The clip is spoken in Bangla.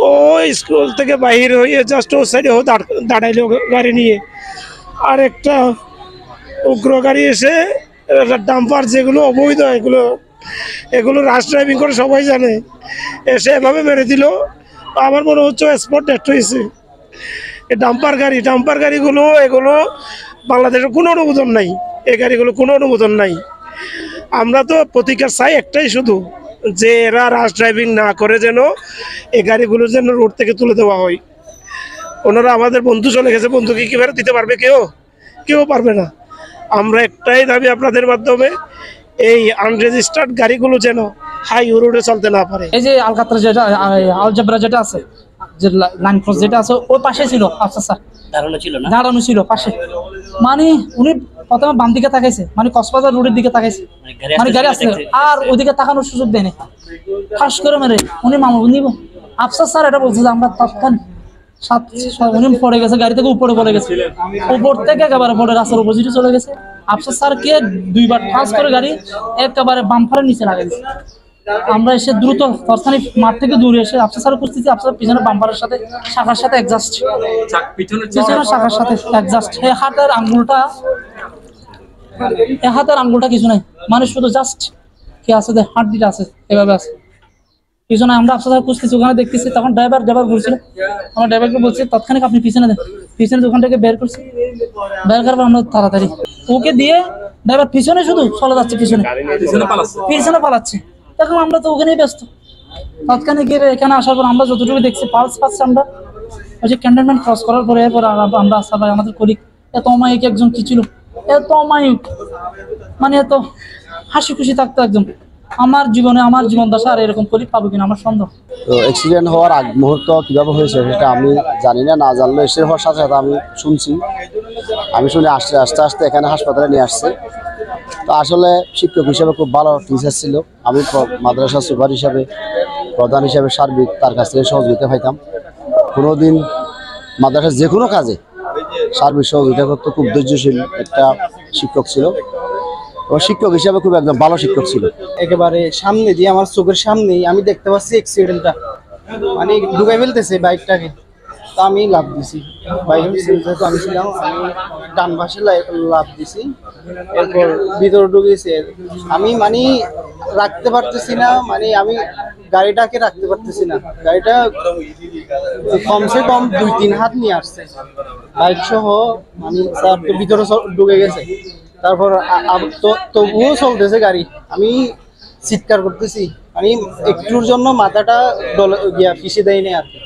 ও স্কুল থেকে বাহির হয়ে জাস্ট ও সাইডে দাঁড়াইলো গাড়ি নিয়ে, আর একটা উগ্র গাড়ি এসে ডাম্পার যেগুলো অবৈধ এগুলো রাশ ড্রাইভিং করে সবাই জানে, এসে এভাবে মেরে দিল। আমার মনে হচ্ছে স্পট ডেথ হয়েছে। এই ডাম্পার গাড়িগুলো এগুলো বাংলাদেশের কোনো অনুমোদন নাই, এই গাড়িগুলো কোনো অনুমোদন নাই। আমরা তো প্রতিকার চাই একটাই শুধু, যে এরা রাশ ড্রাইভিং না করে যেন এই গাড়িগুলো যেন রোড থেকে তুলে দেওয়া হয়। ওনারা আমাদের বন্ধু চলে গেছে, বন্ধুকে কি ফেরত দিতে পারবে? কেউ পারবে না। আমরা একটাই দাবি আপনাদের মাধ্যমে, এই আনরেজিস্টার্ড গাড়িগুলো যেন হাই রোডে চলতে না পারে। এই যে আলকাতরা যেটা আলজাবরা যেটা আছে, যে লাইন ক্রস যেটা আছে, ওই পাশে ছিল আফসার স্যার, দাঁড়ানো ছিল পাশে। মানে উনি প্রথমে বাম দিকে তাকাইছে, মানে কক্সবাজার রোডের দিকে তাকাইছে, মানে গাড়ি আসছে, আর ওইদিকে তাকানোর সুযোগ দেয়নি। খাস করে মেরে উনি নিব আফসার স্যার এটা বলছে যে আমরা তৎক্ষণ উনি পড়ে গেছে, গাড়ি থেকে উপরে পড়ে গেছে, উপর থেকে একেবারে পড়ে রাস্তার অপোজিটে চলে গেছে। আফসার স্যারকে দুইবার টাচ করে গাড়ি একেবারে বাম্পারের নিচে লাগাই দিচ্ছে। আমরা এসে দ্রুত তৎক্ষণিক মাঠ থেকে দূরে এসে আফসার স্যার উপস্থিতি, আফসার পিছনে বাম্পারের সাথে শাখার সাথে এক্সাস্ট, পিছনে শাখার সাথে এক্সাস্ট। এই হাতের আঙ্গুলটা কিছু নাই, মানে শুধু জাস্ট কি আছে, হাড্ডিটা আছে, এভাবে আছে পিছনে। আমরা আফসার স্যার খুঁজতেছি, ওখানে দেখতেছি, তখন ড্রাইভার বলছিল, আমার ড্রাইভারকে বলছি তৎক্ষণিক আপনি পিছনে দেন। পিছনে দোকান থেকে বের করছি, বের করার পর আমরা তাড়াতাড়ি ওকে দিয়ে ড্রাইভার পিছনে শুধু চলে যাচ্ছে, পিছনে পালাচ্ছে। তখন আমরা তো ওখানেই ব্যস্ত। তৎক্ষণিক গিয়ে এখানে আসার পর আমরা যতটুকু দেখছি পালস পাচ্ছি, আমরা ওই যে ক্যান্টনমেন্ট ক্রস করার পরে এরপর আমরা আসার ভাই আমাদের কলিগ এত অমায়িক একজন কি ছিল, এত অমায়িক, মানে এত হাসি খুশি থাকতো একদম। আমার জীবন দশা আর এরকম কলিগ পাবো কিনা আমার সন্দেহ। তো অ্যাক্সিডেন্ট হওয়ার আগ মুহূর্ত কিভাবে হয়েছে সেটা আমি জানি না, জানলে এসে হওয়ার সাথে সাথে আমি শুনে আস্তে আস্তে এখানে হাসপাতালে নিয়ে আসছে। তো আসলে শিক্ষক হিসেবে খুব ভালো টিচার ছিল, আমি মাদ্রাসা সুপার হিসাবে, প্রধান হিসাবে সার্বিক তার কাছ থেকে সহযোগিতা পাইতাম। কোনোদিন মাদ্রাসার যে কোনো কাজে সার্বিক সহযোগিতা করতে খুব ধৈর্যশীল একটা শিক্ষক ছিল, ও শিক্ষক হিসাবে খুব একদম ভালো শিক্ষক ছিল। একেবারে সামনে দিয়ে, আমার চোখের সামনেই আমি দেখতে পাচ্ছি অ্যাক্সিডেন্টটা, মানে ঢুকাই ফেলতেছে বাইকটাকে। তো আমি লাফ দিছি, বাইকের যেহেতু আমি ছিলাম, আমি ডান পাশে লাফ দিছি, এরপর ভিতরে ঢুকেছে। আমি মানে রাখতে পারতেছি না, মানে আমি গাড়িটাকে রাখতে পারতেছি না। গাড়িটা কমসে কম 2-3 হাত নিয়ে আসছে বাইক সহ, মানে স্যার তো ভিতরে ঢুকে গেছে। তারপর তবুও চলতেছে গাড়ি, আমি চিৎকার করতেছি, মানে একটুর জন্য মাথাটা পিছিয়ে দেয়নি আর কি।